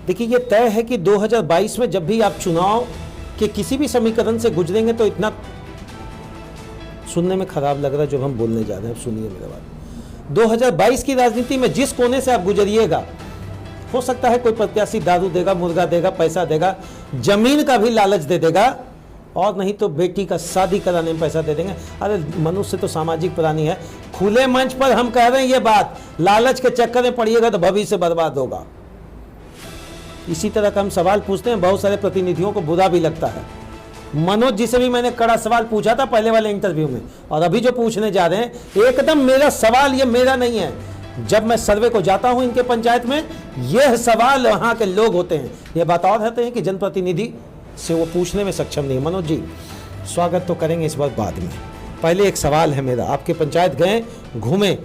देखिए, ये तय है कि 2022 में जब भी आप चुनाव के किसी भी समीकरण से गुजरेंगे तो इतना सुनने में खराब लग रहा है जो हम बोलने जा रहे हैं, सुनिए मेरा बात। 2022 की राजनीति में जिस कोने से आप गुजरिएगा, हो सकता है कोई प्रत्याशी दारू देगा, मुर्गा देगा, पैसा देगा, जमीन का भी लालच दे देगा, और नहीं तो बेटी का शादी कराने में पैसा दे देंगे। अरे मनुष्य तो सामाजिक प्राणी है। खुले मंच पर हम कह रहे हैं ये बात, लालच के चक्कर में पड़िएगा तो भविष्य बर्बाद होगा। इसी तरह का हम सवाल पूछते हैं, बहुत सारे प्रतिनिधियों को बुरा भी लगता है। मनोज जी से भी मैंने कड़ा सवाल पूछा था पहले वाले इंटरव्यू में, और अभी जो पूछने जा रहे हैं एकदम मेरा सवाल, ये मेरा नहीं है। जब मैं सर्वे को जाता हूं इनके पंचायत में, यह सवाल वहां के लोग होते हैं। ये बात और रहते हैं कि जनप्रतिनिधि से वो पूछने में सक्षम नहीं। मनोज जी, स्वागत तो करेंगे इस बार बाद में। पहले एक सवाल है मेरा, आपके पंचायत गए, घूमे,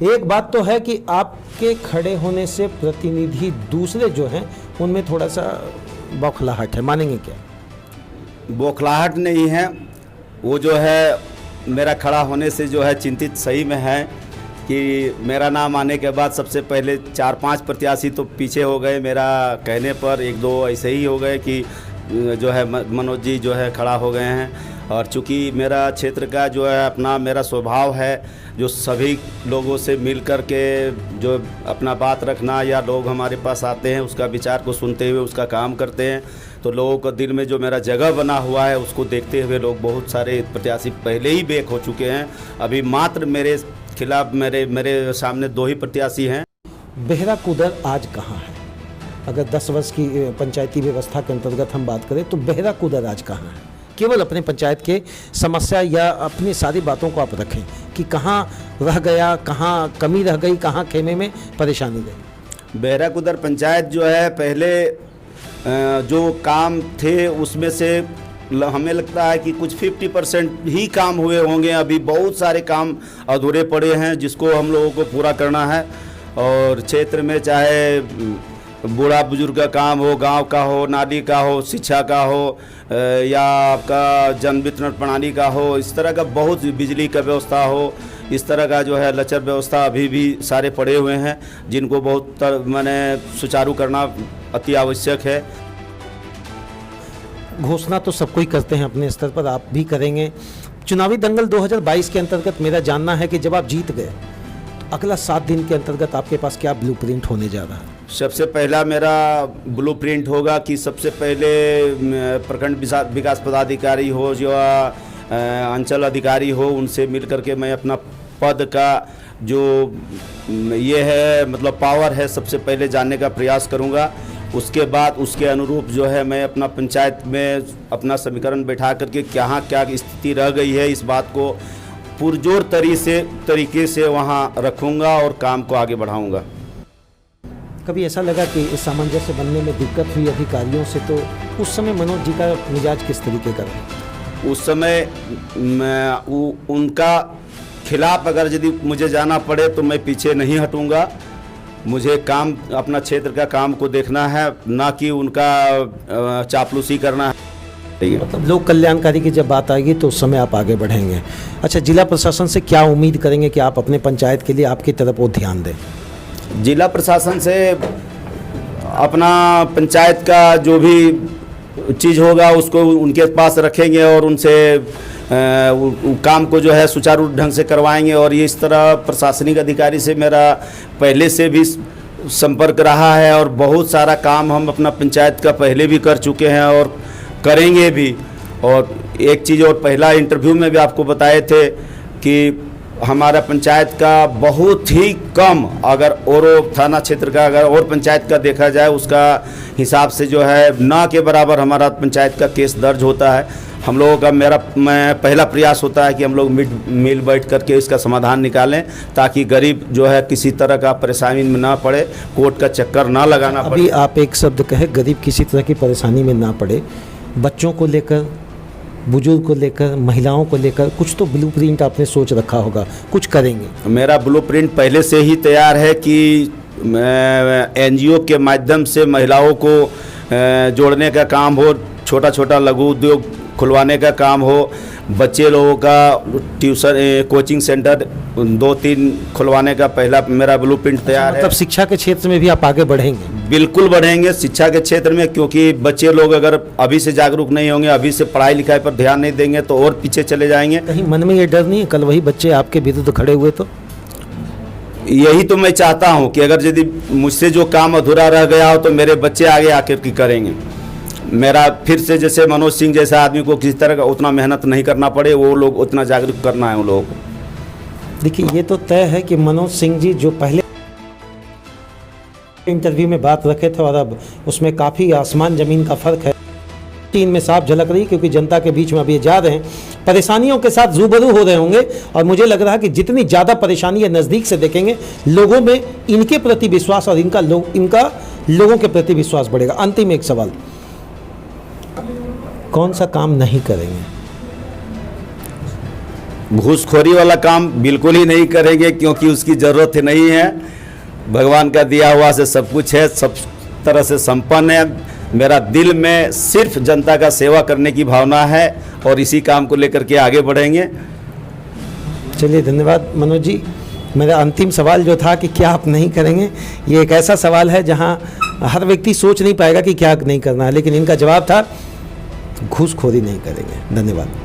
एक बात तो है कि आपके खड़े होने से प्रतिनिधि दूसरे जो हैं उनमें थोड़ा सा बौखलाहट है, मानेंगे क्या? बौखलाहट नहीं है, वो जो है मेरा खड़ा होने से जो है चिंतित सही में है कि मेरा नाम आने के बाद सबसे पहले 4-5 प्रत्याशी तो पीछे हो गए। मेरा कहने पर 1-2 ऐसे ही हो गए कि जो है मनोज जी जो है खड़ा हो गए हैं। और चूँकि मेरा क्षेत्र का जो है अपना मेरा स्वभाव है जो सभी लोगों से मिल कर के जो अपना बात रखना, या लोग हमारे पास आते हैं उसका विचार को सुनते हुए उसका काम करते हैं, तो लोगों को दिल में जो मेरा जगह बना हुआ है उसको देखते हुए लोग बहुत सारे प्रत्याशी पहले ही बेक हो चुके हैं। अभी मात्र मेरे खिलाफ मेरे सामने 2 ही प्रत्याशी हैं। बेहरा कुदर आज कहाँ है? अगर 10 वर्ष की पंचायती व्यवस्था के अंतर्गत हम बात करें तो बेहरा कुदर आज कहाँ है? केवल अपने पंचायत के समस्या या अपनी सारी बातों को आप रखें कि कहाँ रह गया, कहाँ कमी रह गई, कहाँ खेमे में परेशानी रही। बेहरा कुदर पंचायत जो है पहले जो काम थे उसमें से हमें लगता है कि कुछ 50% ही काम हुए होंगे। अभी बहुत सारे काम अधूरे पड़े हैं जिसको हम लोगों को पूरा करना है। और क्षेत्र में चाहे बूढ़ा बुजुर्ग का काम हो, गांव का हो, नाली का हो, शिक्षा का हो, या आपका जन वितरण प्रणाली का हो, इस तरह का बहुत, बिजली का व्यवस्था हो, इस तरह का जो है लचर व्यवस्था अभी भी सारे पड़े हुए हैं जिनको बहुत माने सुचारू करना अति आवश्यक है। घोषणा तो सब कोई करते हैं अपने स्तर पर, आप भी करेंगे। चुनावी दंगल 2022 के अंतर्गत मेरा जानना है कि जब आप जीत गए तो अगला 7 दिन के अंतर्गत आपके पास क्या ब्लूप्रिंट होने जा रहा है? सबसे पहला मेरा ब्लूप्रिंट होगा कि सबसे पहले प्रखंड विकास पदाधिकारी हो, जो अंचल अधिकारी हो, उनसे मिल करके मैं अपना पद का जो ये है मतलब पावर है सबसे पहले जानने का प्रयास करूंगा। उसके बाद उसके अनुरूप जो है मैं अपना पंचायत में अपना समीकरण बैठा करके क्या स्थिति रह गई है इस बात को पुरजोर तरीके से वहाँ रखूँगा और काम को आगे बढ़ाऊँगा। कभी ऐसा लगा कि इस सामंजस्य बनने में दिक्कत हुई अधिकारियों से, तो उस समय मनोज जी का मिजाज किस तरीके का रहा? उस समय उनका खिलाफ अगर यदि मुझे जाना पड़े तो मैं पीछे नहीं हटूँगा। मुझे काम, अपना क्षेत्र का काम को देखना है, ना कि उनका चापलूसी करना है। ठीक है, मतलब लोक कल्याणकारी की जब बात आएगी तो उस समय आप आगे बढ़ेंगे। अच्छा, जिला प्रशासन से क्या उम्मीद करेंगे कि आप अपने पंचायत के लिए आपकी तरफ वो ध्यान दें? जिला प्रशासन से अपना पंचायत का जो भी चीज़ होगा उसको उनके पास रखेंगे और उनसे काम को जो है सुचारू ढंग से करवाएंगे। और ये इस तरह प्रशासनिक अधिकारी से मेरा पहले से भी संपर्क रहा है और बहुत सारा काम हम अपना पंचायत का पहले भी कर चुके हैं और करेंगे भी। और एक चीज़ और, पहला इंटरव्यू में भी आपको बताए थे कि हमारा पंचायत का बहुत ही कम, अगर और थाना क्षेत्र का अगर और पंचायत का देखा जाए उसका हिसाब से जो है ना के बराबर हमारा पंचायत का केस दर्ज होता है। हम लोगों का मैं पहला प्रयास होता है कि हम लोग मिल बैठ करके इसका समाधान निकालें ताकि गरीब जो है किसी तरह का परेशानी में ना पड़े, कोर्ट का चक्कर ना लगाना पड़े। अभी आप एक शब्द कहे, गरीब किसी तरह की परेशानी में ना पड़े। बच्चों को लेकर, बुजुर्ग को लेकर, महिलाओं को लेकर कुछ तो ब्लूप्रिंट आपने सोच रखा होगा, कुछ करेंगे? मेरा ब्लूप्रिंट पहले से ही तैयार है कि एनजीओ के माध्यम से महिलाओं को जोड़ने का काम हो, छोटा छोटा लघु उद्योग खुलवाने का काम हो, बच्चे लोगों का ट्यूशन कोचिंग सेंटर 2-3 खुलवाने का पहला मेरा ब्लूप्रिंट तैयार है। मतलब शिक्षा के क्षेत्र में भी आप आगे बढ़ेंगे? बिल्कुल बढ़ेंगे शिक्षा के क्षेत्र में, क्योंकि बच्चे लोग अगर अभी से जागरूक नहीं होंगे, अभी से पढ़ाई लिखाई पर ध्यान नहीं देंगे तो और पीछे चले जाएंगे। कहीं मन में ये डर नहीं है कल वही बच्चे आपके विरुद्ध खड़े हुए तो? यही तो मैं चाहता हूं कि अगर यदि मुझसे जो काम अधूरा रह गया हो तो मेरे बच्चे आगे आकर के करेंगे। मेरा फिर से जैसे मनोज सिंह जैसा आदमी को किसी तरह का उतना मेहनत नहीं करना पड़े, वो लोग उतना जागरूक करना है उन लोगों को। देखिए ये तो तय है कि मनोज सिंह जी जो पहले इंटरव्यू में बात रखे थे और अब उसमें काफ़ी आसमान ज़मीन का फ़र्क है, इनमें साफ झलक रही, क्योंकि जनता के बीच में अभी जा रहे हैं, परेशानियों के साथ रूबरू हो रहे होंगे और मुझे लग रहा है कि जितनी ज़्यादा परेशानी है नज़दीक से देखेंगे लोगों में इनके प्रति विश्वास और इनका लोगों के प्रति विश्वास बढ़ेगा। अंतिम एक सवाल, कौन सा काम नहीं करेंगे? घूसखोरी वाला काम बिल्कुल ही नहीं करेंगे, क्योंकि उसकी ज़रूरत नहीं है। भगवान का दिया हुआ से सब कुछ है, सब तरह से संपन्न है। मेरा दिल में सिर्फ जनता का सेवा करने की भावना है और इसी काम को लेकर के आगे बढ़ेंगे। चलिए धन्यवाद मनोज जी। मेरा अंतिम सवाल जो था कि क्या आप नहीं करेंगे, ये एक ऐसा सवाल है जहां हर व्यक्ति सोच नहीं पाएगा कि क्या नहीं करना है, लेकिन इनका जवाब था घूसखोरी नहीं करेंगे। धन्यवाद।